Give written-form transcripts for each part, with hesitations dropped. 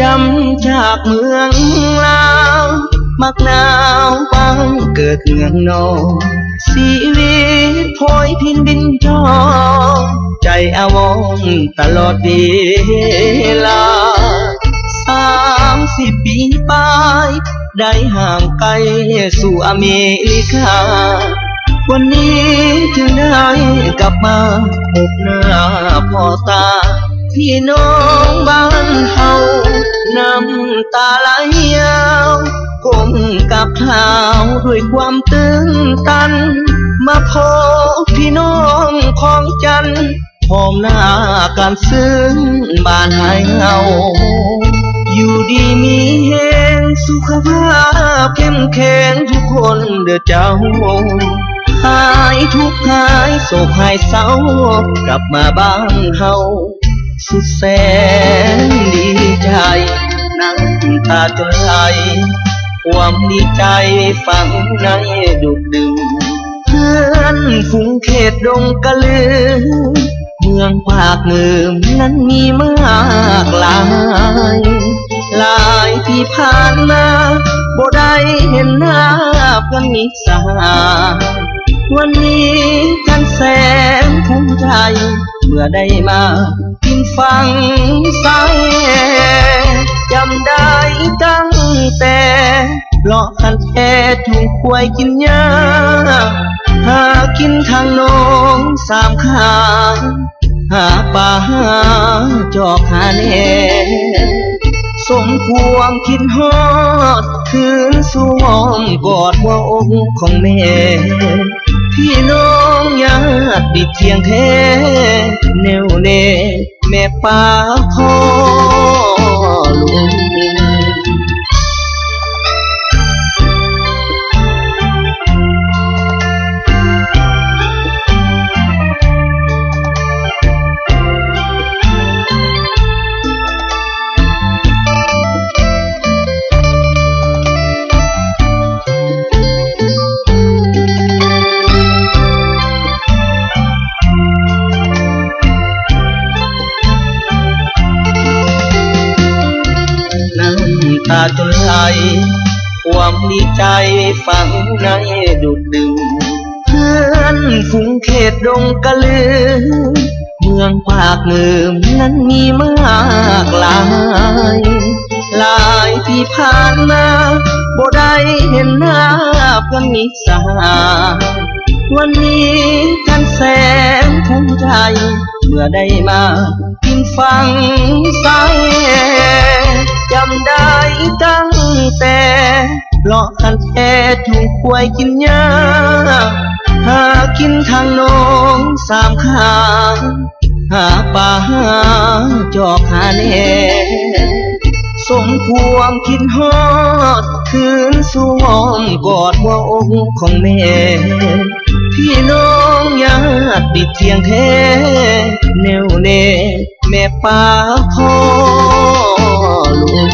จำจากเมืองลาวมักหนาวบางเกิดเมืองนองชีวิตพลอยพินดินจองใจอาวรณ์ตลอดเวลา30 ปีไปได้ห่างไกลสู่อเมริกาวันนี้จึงได้กลับมาพบหน้าพ่อตาพี่น้องบ้านเฮาน้ำตาไหลยาวก้มกับเท้าด้วยความตื้นตันมาพบพี่น้องของจันพร้อมหน้ากันซึ้งบ้านหายเงาอยู่ดีมีแห่งสุขภาพเข้มแข็งทุกคนเด้อเจ้าหายทุกข์หายโศกหายเศร้ากลับมาบ้านเฮาสุดแสนดีใจน้ำตาจนไหลความดีใจฝังในดุจดึงเพื่อนฝูงเขตดงกะลือเมืองภาคเหนือนั้นมีมากหลายที่ผ่านมาบ่ได้เห็นหน้าเพื่อนมิตรสหายวันนี้กันแสนภูมิใจเมื่อได้มากินฟังสายจำได้ตั้งแต่เลาะคันแท้ถูกควายกินยาหากินทางน้อง3 ขาหาป่าหาจอกหาแหน่สมความคิดฮอดคืนสู่อ้อมกอดหัวอกของแม่พี่น้องญาติปิดเทียงแท้แน่วแน่แม่ป้าพ่อลุงตาจนไหลความดีใจฝังในดุจดึงเพื่อนฝูงเขตดงกะลือเมืองภาคเหนือนั้นมีมากหลายที่ผ่านมาบ่ได้เห็นหน้าเพื่อนมิตรสหายวันนี้กันแสนภูมิใจเมื่อได้มากินฟังสายจำได้ตั้งแต่เลาะคันแท้ถูกควายกินยาหากินทางน้อง3 ขาหาป่าหาจอกหาแหน่สมความคิดฮอดคืนสู่อ้อมกอดหัวอกของแม่พี่น้องญาติปิดเทียงแท้แน่วแน่แม่ป้าพ่อลุง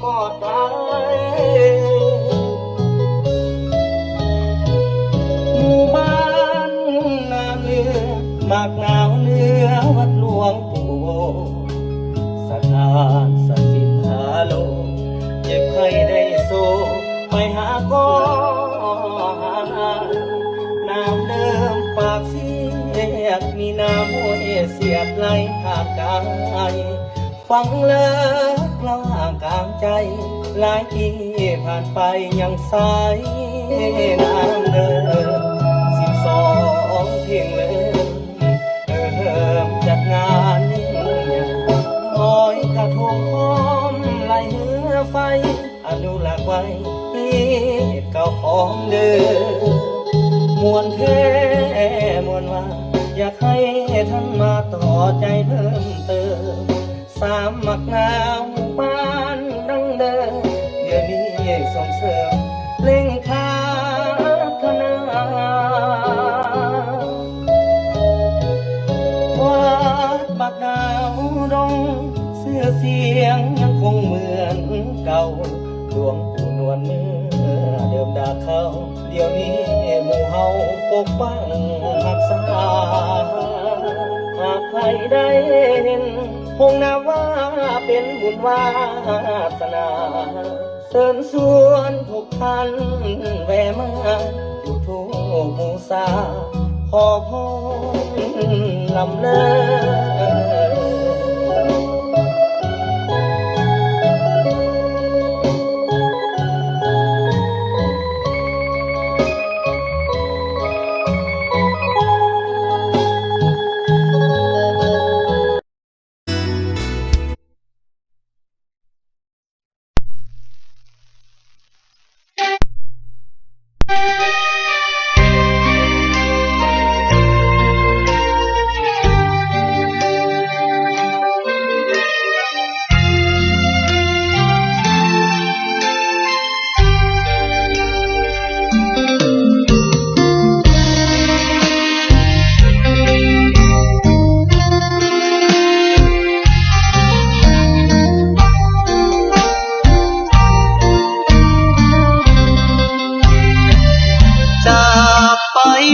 ปลอดภัยหมู่บ้านนาเรือมากหนาวเหนือวัดหลวงปู่สถานศักดิ์สิทธิ์หาโลเจ็บไข้ได้โซไปหาก็หาน้ำเดิมปากเสียกมีน้ำห้วยเสียบไหลผ่านกายฟังเลิกเราห่างกลางใจหลายปีผ่านไปยังสายน้ำเดิม12เพียงเริ่มจัดงานลอยกระทงพร้อมไหลเหือไฟอนุรักษ์ไว้เก่าของเดิมมวนเทมวนว่าอยากให้ท่านมาต่อใจเพิ่มเติมสามมักนาวบ้านดังเดิมเดี๋ยวนี้ส่งเสริมเล่งพัฒนาวัดปักดาวดงเสื้อเสียงยังคงเหมือนเก่าหลวงปู่นวลเมื่อเดิมดาเขาเดี๋ยวนี้หมู่เฮาปกป้องรักษาหากใครได้เห็นคงนับว่าเป็นบุญวาสนาเชิญชวนทุกท่านแวะมาอยู่ทุกหมู่สาขอพรลำเลิ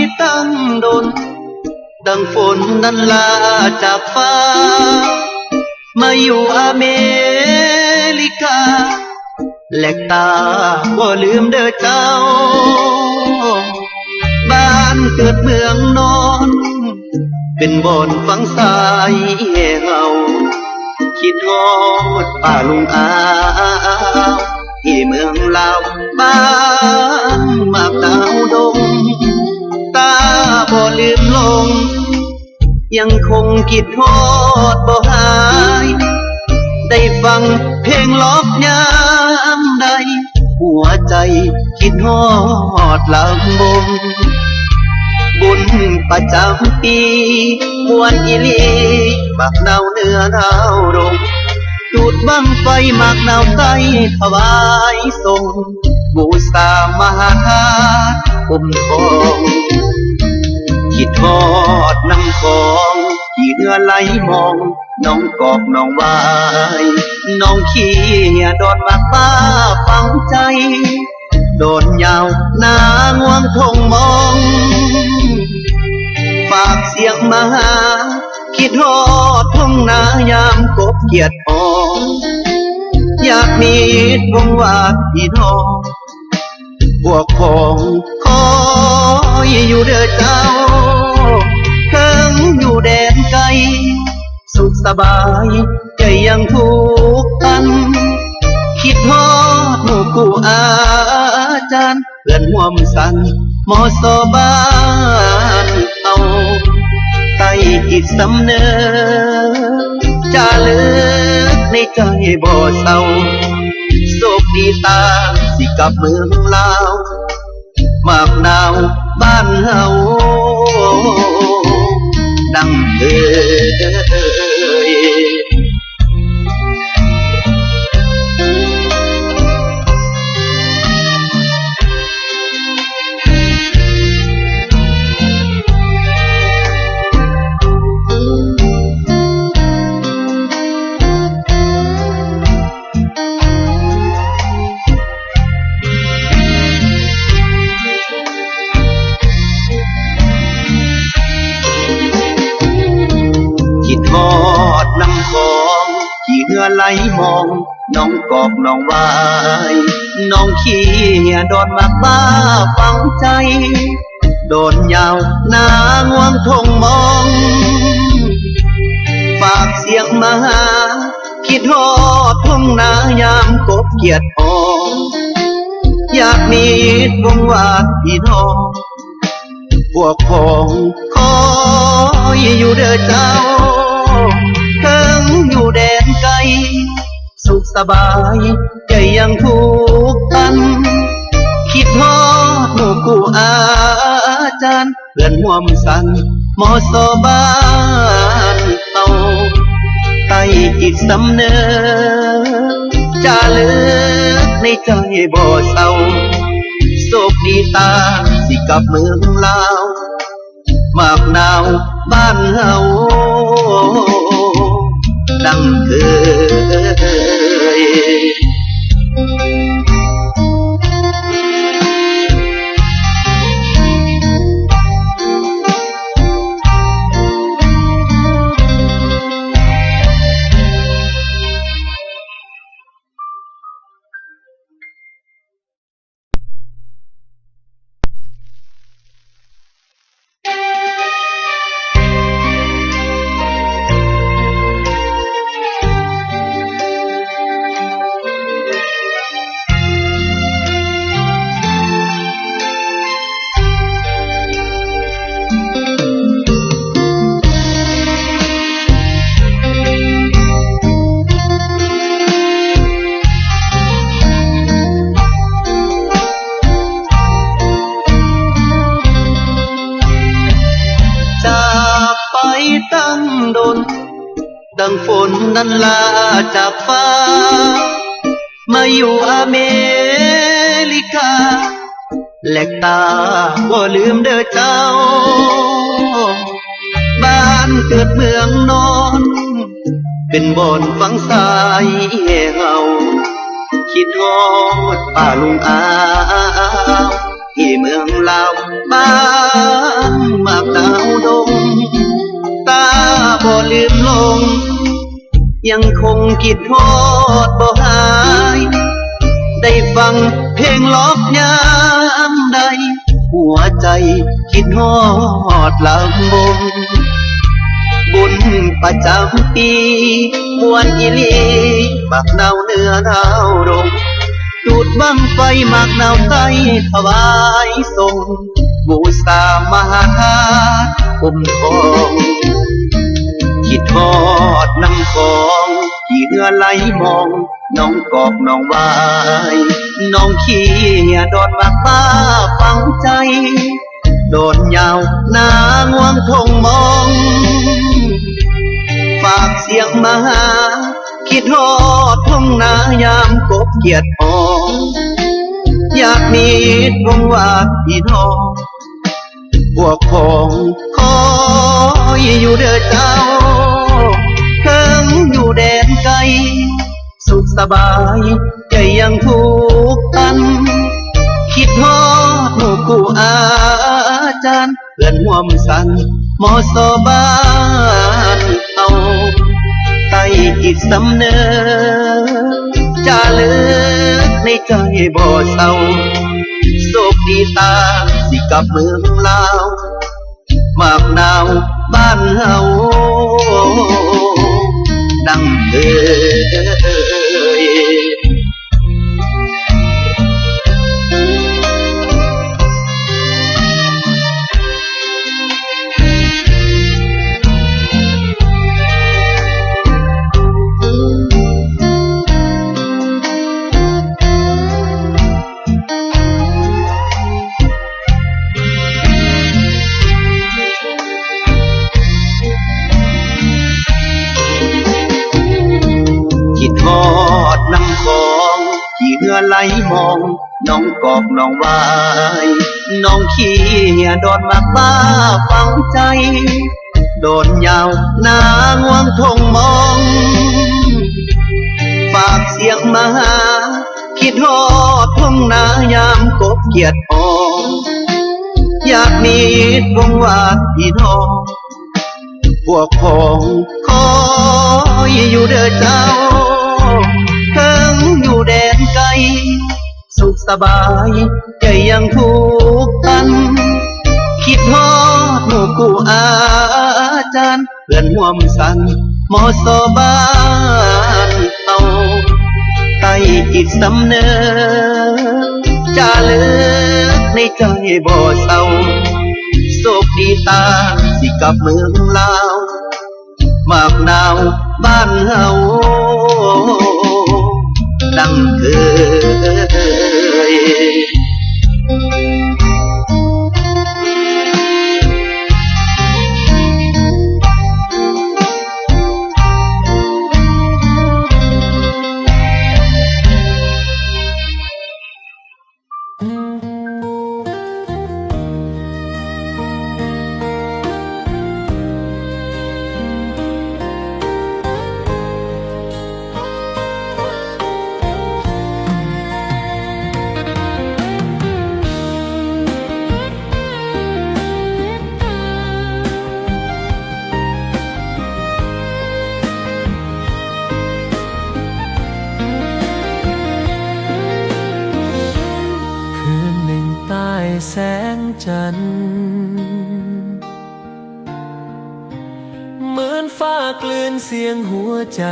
ศตั้งดนดังฝนนั้นลาจากฟ้ามาอยู่อเมริกาแหลกตาบ่ลืมเด้อเจ้าบ้านเกิดเมืองนอนเป็นบ่อนฝังสายเฮาคิดฮอดป้าลุงอาที่เมืองลาวบ้านมากดาวดงตาบ่ลืมลงยังคงคิดฮอดบ่หายได้ฟังเพลงล็อกยามใดหัวใจคิดฮอดลำวงบุญประจำปีมวนอีหลีมักดาวเหนือดาวดงจุดบั้งไฟมักดาวใต้ถวายส่งบูชามหาธาตุคุ้มครองคิดฮอดน้ำของที่เรือไหลมองน้องกอกน้องวายน้องเขียดอนมากป้าฟังใจโดนยาวนางวงทงมองฝากเสียงมาหาคิดฮอดทุ่งนายามกบเกียดอ่อนอยากมีวงวาดพี่น้องพวกของคอยอยู่เด้อเจ้าเพิ่งอยู่แดนไกลสุขสบายใจยังทุกตันคิดฮอดหมู่กูอาจารย์เพื่อนห่วมสันมอสบ้านเอาไต่จิตสำเนึกจะลึกในใจบ่เศร้าโศกดีตาสิกลับเมืองลาวมากดาวบ้านเฮาดังเอ่ย อดน้ำของขี่เหือไหลมองน้องกอกน้องวายน้องขี้ดอนมากบ้าฟังใจโดนยาวนางวงทงมองฝากเสียงมาหาคิดฮอดทุ่งนายามกบเกียดออกอยากมีวงวานพี่น้องพวกพ้องคอยอยู่เด้อเจ้าถึงอยู่แดนไกลสุขสบายใจยังทุกตันคิดฮอดหมู่กูอาจารย์เพื่อนห่วมสันหมอสอบ้านเต่าใต้จิตสำเนึกจะเลือกในใจบ่เศร้าโศกดีตาสิกลับเมืองลาวมากหนาวบ้านเฮาดังเคยตั้งดนดังฝนนั้นลาจากฟ้ามาอยู่อเมริกาแหลกตาบ่ลืมเด้อเจ้าบ้านเกิดเมืองนอนเป็นบ่อนฝังสายเฮาคิดฮอดป้าลุงอาที่เมืองลาวบ้านมากดาวดงตาบ่ลืมลงยังคงคิดฮอดบ่หายได้ฟังเพลงล็อกยามใดหัวใจคิดฮอดลำวงบุญประจำปีมวนอีหลีบักนาวเหนือดาวดงจุดบั้งไฟมากนาวใต้ถวายส่งบูชามหาธาตุคุ้มครองคิดฮอดน้ำของที่เหือไหลมองน้องกอกน้องวายน้องขี้ดอนมากป้าฟังใจโดนยาวนางวงทงมองฝากเสียงมาหาคิดฮอดทุ่งนายามกบเกียดออกอยากมีวงวานพี่น้องพวกพ้องคอยอยู่เด้อเจ้าถึงอยู่แดนไกลสุขสบายใจยังทุกตันคิดฮอดหมู่กูอาจารย์เพื่อนห่วมสันหมอสอบ้านเต่าใต้จิตสำเนึกจะเลือกในใจบ่เศร้าโศกดีตาสิกลับเมืองลาวมากหนาวบ้านเฮาดังเคยคิดฮอดน้ำของที่เหือไหลมองน้องกอกน้องวายน้องขี้ดอนมากบ้าฟังใจโดนยาวนางวงทงมองฝากเสียงมาหาคิดฮอดทุ่งนายามกบเกียดออกอยากมีวงวานพี่น้อง พวกพ้องคอยอยู่เด้อเจ้าถึงอยู่แดนไกลสุขสบายใจยังทุกข์กันคิดฮอดหมู่ครูอาจารย์เพื่อนร่วมสันหมอสอบ้านเฮาใต้จิตสำเนึกจะเลิกในใจบ่เศร้าโศกดีตาสิกลับเมืองลาวมากหนาวบ้านเฮาดังเคย แสงจันทร์เหมือนฟ้ากลืนเสียงหัวใจ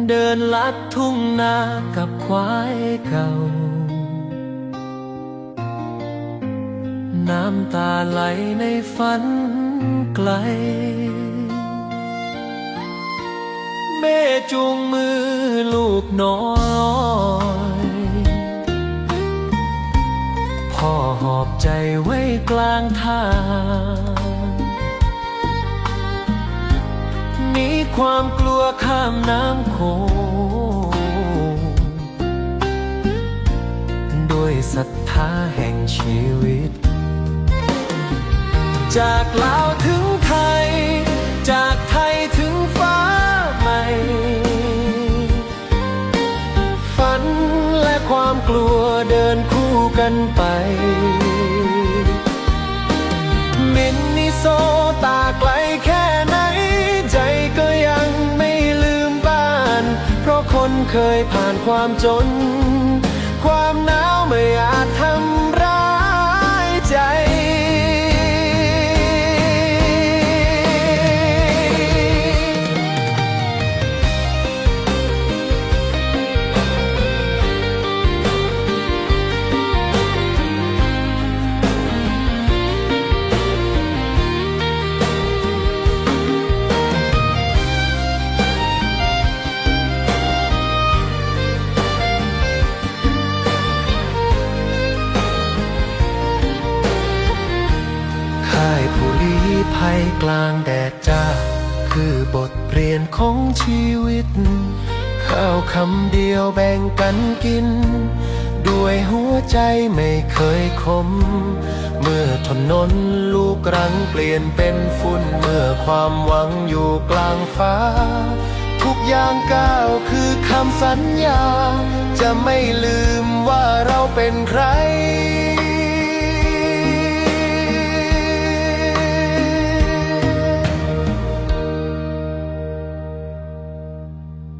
เดินลัดทุ่งนากับควายเก่าน้ำตาไหลในฝันไกลแม่จูงมือลูกน้อยพ่อหอบใจไว้กลางทางหนีความกลัวข้ามน้ำโขงด้วยศรัทธาแห่งชีวิตจากลาวถึงไทยจากไทยถึงฟ้าใหม่ฝันและความกลัวเดินคู่กันไปมินนิโซตาไกลแค่ไหนใจก็ยังไม่ลืมบ้านเพราะคนเคยผ่านความจนความหนาวไม่อาจทำร้ายใจภัยกลางแดดจ้าคือบทเรียนของชีวิตข้าวคำเดียวแบ่งกันกินด้วยหัวใจไม่เคยคมเมื่อถนนลูกรังเปลี่ยนเป็นฝุ่นเมื่อความหวังอยู่กลางฟ้าทุกอย่างก้าวคือคำสัญญาจะไม่ลืม